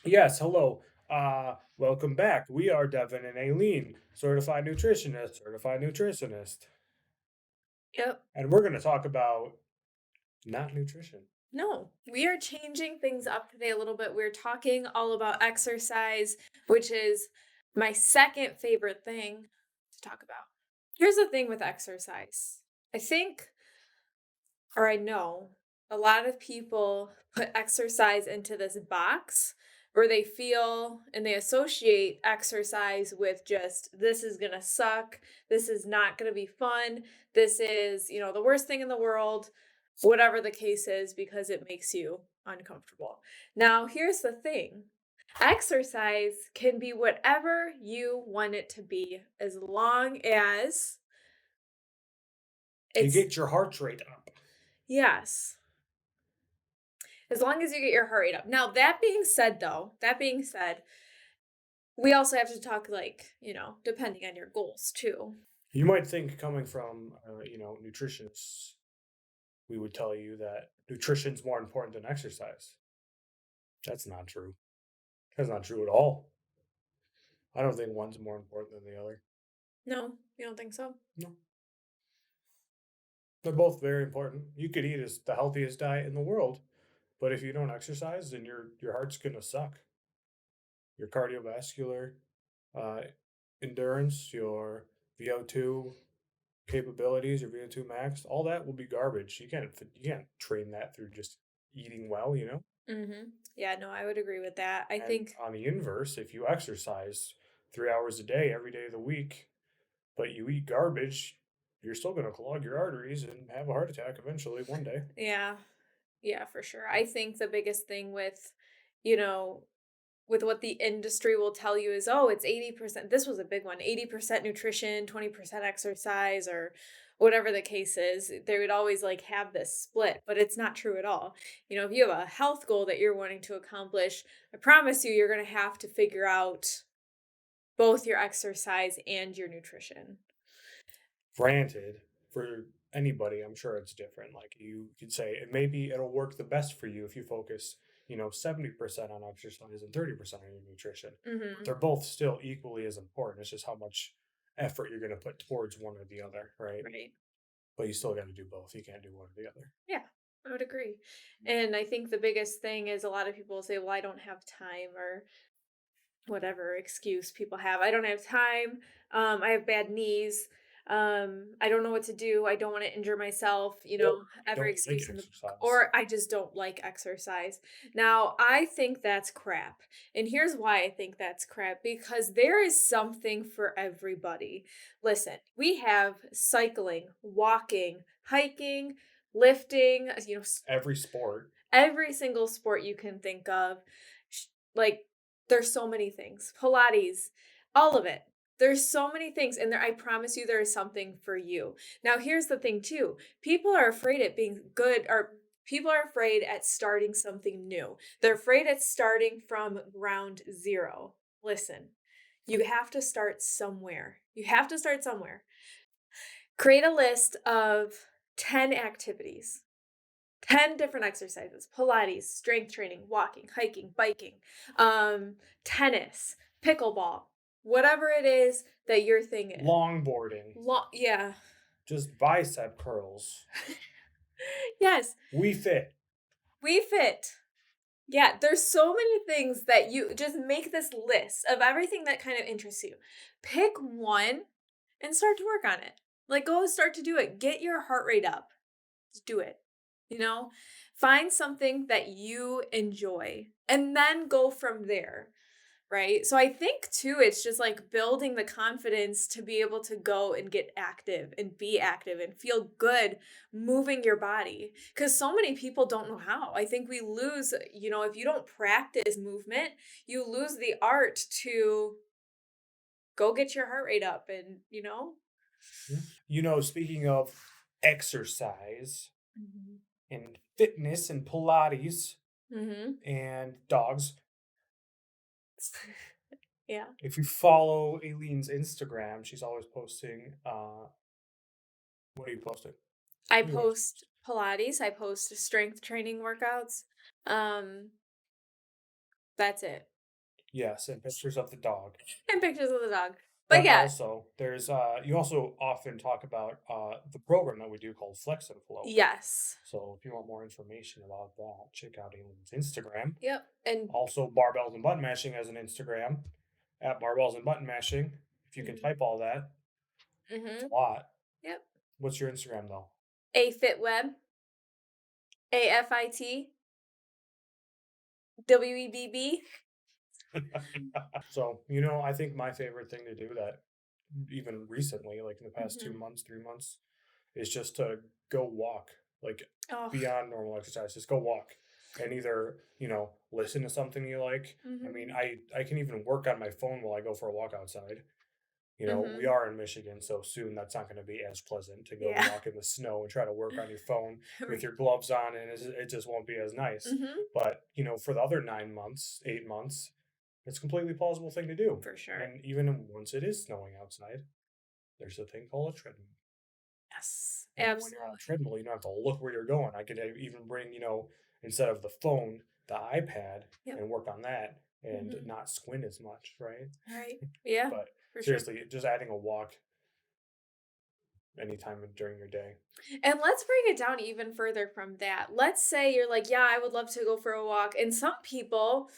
Yes, hello. Welcome back. We are Devin and Aileen, certified nutritionist, Yep. and we're going to talk about not nutrition. No, we are changing things up today a little bit. We're talking all about exercise, which is my second favorite thing to talk about. Here's the thing with exercise. I think, or I know, a lot of people put exercise into this box where they feel and they associate exercise with just this is going to suck, this is not going to be fun, this is, the worst thing in the world, whatever the case is because it makes you uncomfortable. Now, here's the thing. Exercise can be whatever you want it to be as long as You it's get your heart rate up. yes. As long as you get your heart rate up. Now, that being said, though, we also have to talk like, depending on your goals too. You might think, coming from, nutritionists, we would tell you that nutrition's more important than exercise. That's not true. That's not true at all. I don't think one's more important than the other. No, you don't think so? No, they're both very important. You could eat as the healthiest diet in the world, but if you don't exercise, then your heart's gonna suck. Your cardiovascular uh, endurance, your VO2 capabilities, your VO2 max, all that will be garbage. You can't train that through just eating well. Yeah, no, I would agree with that. I And think, on the inverse, if you exercise 3 hours a day, every day of the week, but you eat garbage, you're still going to clog your arteries and have a heart attack eventually one day. yeah, yeah, for sure. I think the biggest thing you know, with what the industry will tell you is, oh, it's 80%. This was a big one, 80% nutrition, 20% exercise, or whatever the case is. They would always like have this split, but it's not true at all. If you have a health goal that you're wanting to accomplish, I promise you, you're going to have to figure out both your exercise and your nutrition. Granted, for anybody, I'm sure it's different. Like you could say, it maybe it'll work the best for you if you focus, 70% on exercise and 30% on your nutrition. But Hmm. they're both still equally as important. It's just how much effort you're going to put towards one or the other, right? Right. But you still got to do both. You can't do one or the other. Yeah, I would agree. And I think the biggest thing is a lot of people say, well, I don't have time, or whatever excuse people have. I don't have time. I have bad knees. I don't know what to do. I don't want to injure myself, Or I every don't like excuse in the book. exercise. Or I just don't like exercise. Now, I think that's crap. And here's why I think that's crap, because there is something for everybody. Listen, we have cycling, walking, hiking, lifting, Every sport. every single sport you can think of. Like, there's so many things. Pilates, all of it. There's so many things, and I promise you there is something for you. Now, here's the thing too. People are afraid at being good, or people are afraid at starting something new. They're afraid at starting from ground zero. Listen, you have to start somewhere. You have to start somewhere. Create a list of 10 activities, 10 different exercises: Pilates, strength training, walking, hiking, biking, tennis, pickleball, whatever it is that your thing is. Longboarding. Yeah. Just bicep curls. Yes, We fit. we fit. Yeah, there's so many things that you just make this list of everything that kind of interests you. Pick one and start to work on it. Like, go start to do it. Get your heart rate up. Just do it. You know, find something that you enjoy and then go from there. Right. So I think too, it's just like building the confidence to be able to go and get active and be active and feel good moving your body. Because so many people don't know how. I think we lose, if you don't practice movement, you lose the art to go get your heart rate up and. Speaking of exercise Hmm. and fitness and Pilates Hmm. and dogs, Yeah. if you follow Aileen's Instagram, she's always posting. What are you posting? I What are you always post Pilates, I post strength training workouts. Um, that's it. Yes, and pictures of the dog. and pictures of the dog. But But yeah, also, there's you also often talk about the program that we do called Flex and Flow. yes. So if you want more information about that, check out Aileen's Instagram. Yep. And Also, Barbells and Button Mashing has an Instagram at Barbells and Button Mashing. If you can mhm. type all that, it's Mhm. a lot. Yep. What's your Instagram though? A fit web, AFIT, WEBB. So, I think my favorite thing to do that even recently, like in the past Mhm. 2 months, 3 months, is just to go walk, like Oh. beyond normal exercise. Just go walk and either, listen to something you like. I mean, Mhm. I can even work on my phone while I go for a walk outside. We Mhm. are in Michigan, so soon that's not going to be as pleasant to go Yeah. walk in the snow and try to work on your phone with Right. your gloves on, and it just won't be as nice. Mhm. But, for the other 9 months, 8 months, it's a completely plausible thing to do. For sure. And even once it is snowing outside, there's a thing called a treadmill. Yes. And when you're on a Absolutely. treadmill, you don't have to look where you're going. I could even bring, instead of the phone, the iPad Yep. and work on that and Mhm. not squint as much, right? Right. Yeah. But For sure. seriously, just adding a walk anytime during your day. And let's break it down even further from that. Let's say you're like, yeah, I would love to go for a walk. And some people,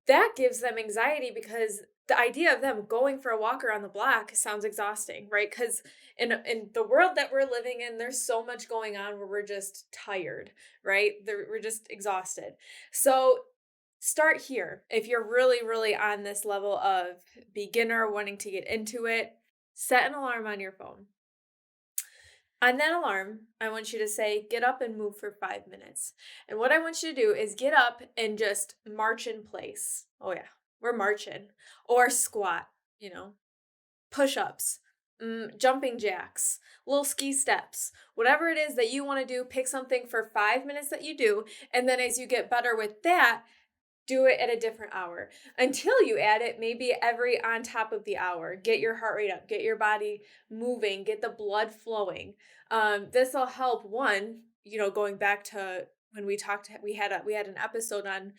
that gives them anxiety because the idea of them going for a walk around the block sounds exhausting, right? Because in the world that we're living in, there's so much going on where we're just tired, right? We're just exhausted. So start here. If you're really, really on this level of beginner wanting to get into it, set an alarm on your phone. On that alarm, I want you to say, get up and move for 5 minutes. And what I want you to do is get up and just march in place. Oh, yeah, we're marching. Or squat, you know, push ups, jumping jacks, little ski steps, whatever it is that you want to do, pick something for 5 minutes that you do. And then as you get better with that, do it at a different hour until you add it maybe every on top of the hour. Get your heart rate up, get your body moving, get the blood flowing. This will help one, going back to when we talked, we had an episode on,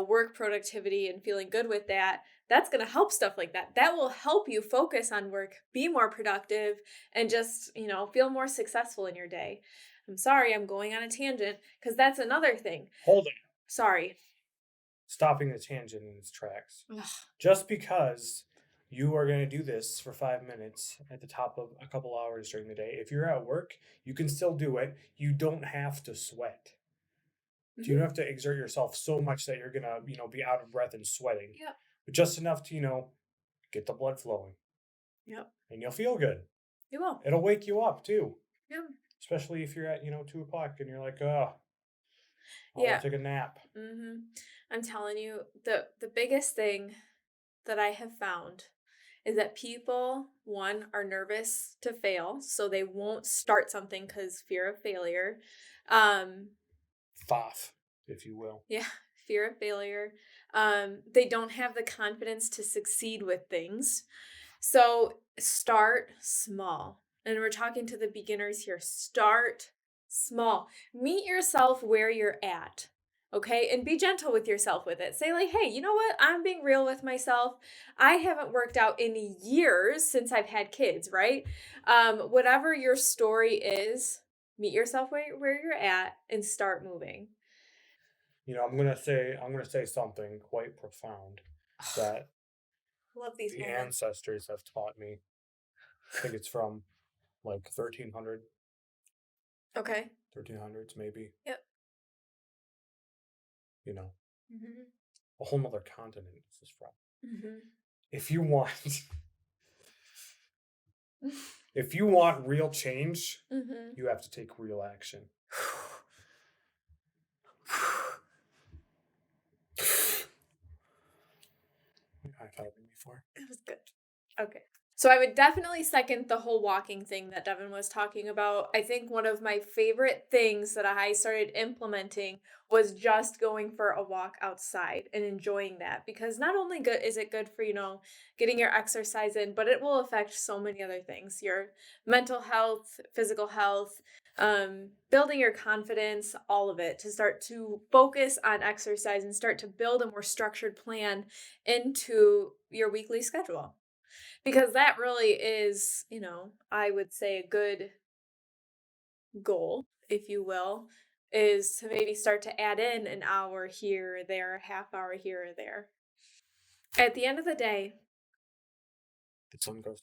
work productivity and feeling good with that. That's going to help stuff like that. That will help you focus on work, be more productive, and just, feel more successful in your day. I'm sorry, I'm going on a tangent because that's another thing. Hold it. Sorry. Stopping the tangent in its tracks. Ugh. Just because you are going to do this for 5 minutes at the top of a couple hours during the day, if you're at work, you can still do it. You don't have to sweat. You don't Mhm. have to exert yourself so much that you're going to, be out of breath and sweating, Yep. but just enough to, get the blood flowing Yep. and you'll feel good. You will. It'll wake you up too, Yep. especially if you're at, 2 o'clock and you're like, oh, I Yeah. want to take a nap. I'm telling you, the biggest thing that I have found is that people, one, are nervous to fail, so they won't start something because fear of failure. Um, Faff, if you will. yeah, fear of failure. They don't have the confidence to succeed with things. So start small. And we're talking to the beginners here. Start small. Meet yourself where you're at. Okay. And be gentle with yourself with it. Say, like, hey, you know what? I'm being real with myself. I haven't worked out in years since I've had kids, right? Whatever your story is, meet yourself where you're at and start moving. I'm gonna say something quite profound that Love these the moments. ancestors have taught me. I think it's from like 1300, Okay. 1300s maybe. Yep. You know, Hmm. a whole nother continent this is from. Hmm. If you want, if you want real change, Hmm. you have to take real action. High fiving before. It was good. Okay. So I would definitely second the whole walking thing that Devin was talking about. I think one of my favorite things that I started implementing was just going for a walk outside and enjoying that, because not only good is it good for, getting your exercise in, but it will affect so many other things. Your mental health, physical health, building your confidence, all of it, to start to focus on exercise and start to build a more structured plan into your weekly schedule. Because that really is, I would say a good goal, if you will, is to maybe start to add in an hour here or there, a half hour here or there. At the end of the day, The sun goes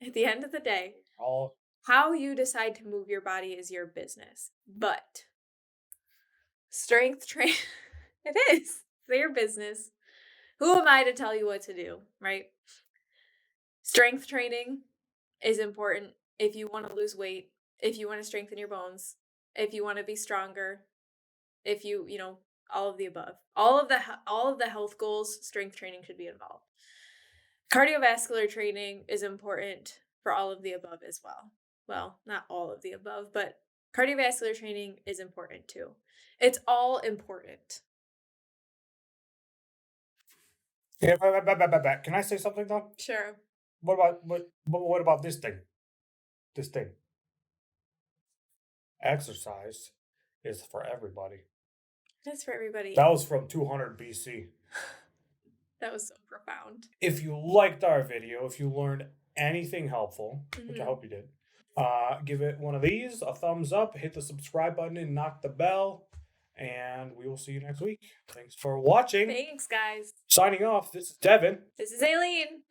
at the end of the day, all. how you decide to move your body is your business. But strength train it is their business. Who am I to tell you what to do, right? Strength training is important if you want to lose weight, if you want to strengthen your bones, if you want to be stronger, if all of the above. All of the health goals, strength training should be involved. Cardiovascular training is important for all of the above as well. Well, not all of the above, but cardiovascular training is important too. It's all important. Yeah, can I say something though? Sure. What about this thing? This thing. Exercise is for everybody. That's for everybody. That was from 200 BC. That was so profound. If you liked our video, if you learned anything helpful, which I hope you did, give it one of these, a thumbs up, hit the subscribe button, and knock the bell. And we will see you next week. Thanks for watching. Thanks, guys. Signing off, this is Devin. This is Aileen.